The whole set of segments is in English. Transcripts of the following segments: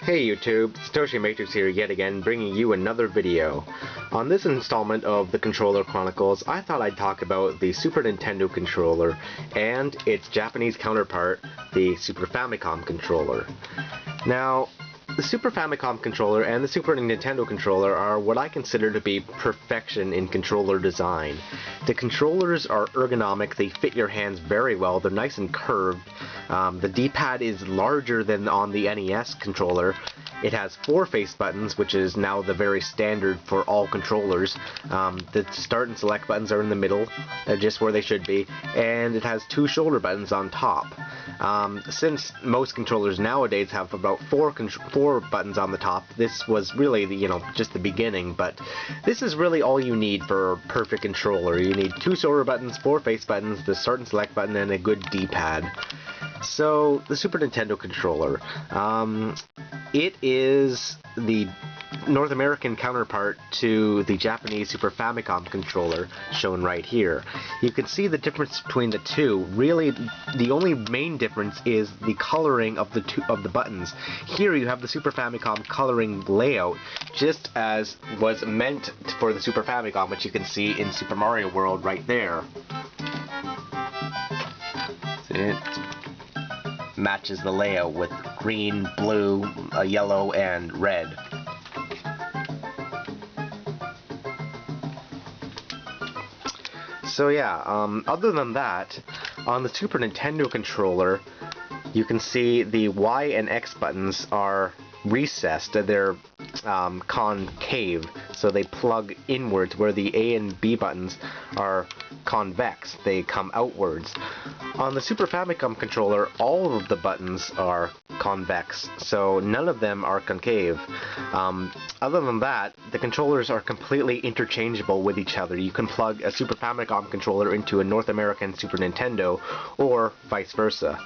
Hey YouTube, Satoshi Matrix here yet again, bringing you another video. On this installment of the Controller Chronicles, I thought I'd talk about the Super Nintendo controller and its Japanese counterpart, the Super Famicom controller. Now, the Super Famicom controller and the Super Nintendo controller are what I consider to be perfection in controller design. The controllers are ergonomic, they fit your hands very well, they're nice and curved. The D-pad is larger than on the NES controller. It has 4 face buttons, which is now the very standard for all controllers. The start and select buttons are in the middle, just where they should be, and it has 2 shoulder buttons on top. Since most controllers nowadays have about 4 buttons on the top, this was really just the beginning, but this is really all you need for a perfect controller. You need 2 shoulder buttons, 4 face buttons, the start and select button, and a good D-pad. So, the Super Nintendo controller. It is the North American counterpart to the Japanese Super Famicom controller, shown right here. You can see the difference between the two. Really, the only main difference is the coloring of the buttons. Here you have the Super Famicom coloring layout, just as was meant for the Super Famicom, which you can see in Super Mario World right there. See it? Matches the layout with green, blue, yellow, and red. So yeah, other than that, on the Super Nintendo controller, you can see the Y and X buttons are recessed. They're concave, so they plug inwards, where the A and B buttons are convex. They come outwards. On the Super Famicom controller, all of the buttons are convex, so none of them are concave. Other than that, the controllers are completely interchangeable with each other. You can plug a Super Famicom controller into a North American Super Nintendo, or vice versa.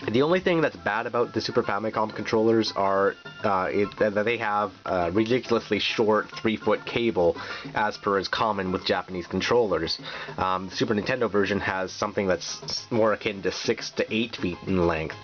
The only thing that's bad about the Super Famicom controllers are that they have a ridiculously short 3-foot cable, as per is common with Japanese controllers. The Super Nintendo version has something that's more akin to 6 to 8 feet in length.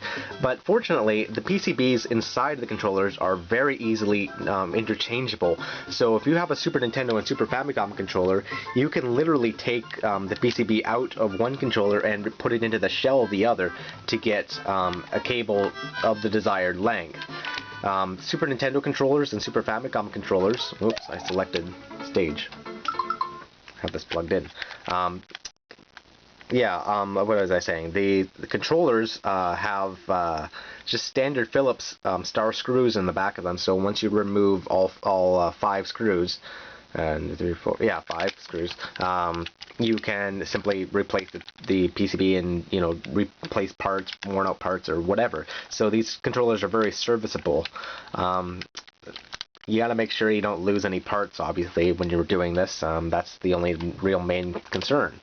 But fortunately, the PCBs inside the controllers are very easily interchangeable. So if you have a Super Nintendo and Super Famicom controller, you can literally take the PCB out of one controller and put it into the shell of the other to get a cable of the desired length. Super Nintendo controllers and Super Famicom controllers, oops, I selected stage, have this plugged in. What was I saying? The controllers have just standard Phillips star screws in the back of them, so once you remove all 5 screws, and 3, 4, yeah, 5 screws, you can simply replace the PCB and replace parts, worn out parts, or whatever. So these controllers are very serviceable. You gotta make sure you don't lose any parts, obviously, when you're doing this. That's the only real main concern.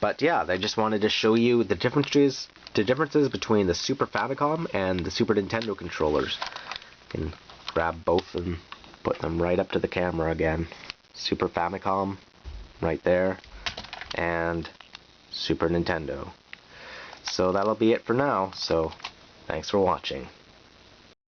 But yeah, I just wanted to show you the differences between the Super Famicom and the Super Nintendo controllers. You can grab both and put them right up to the camera again. Super Famicom, right there, and Super Nintendo. So that'll be it for now, so thanks for watching.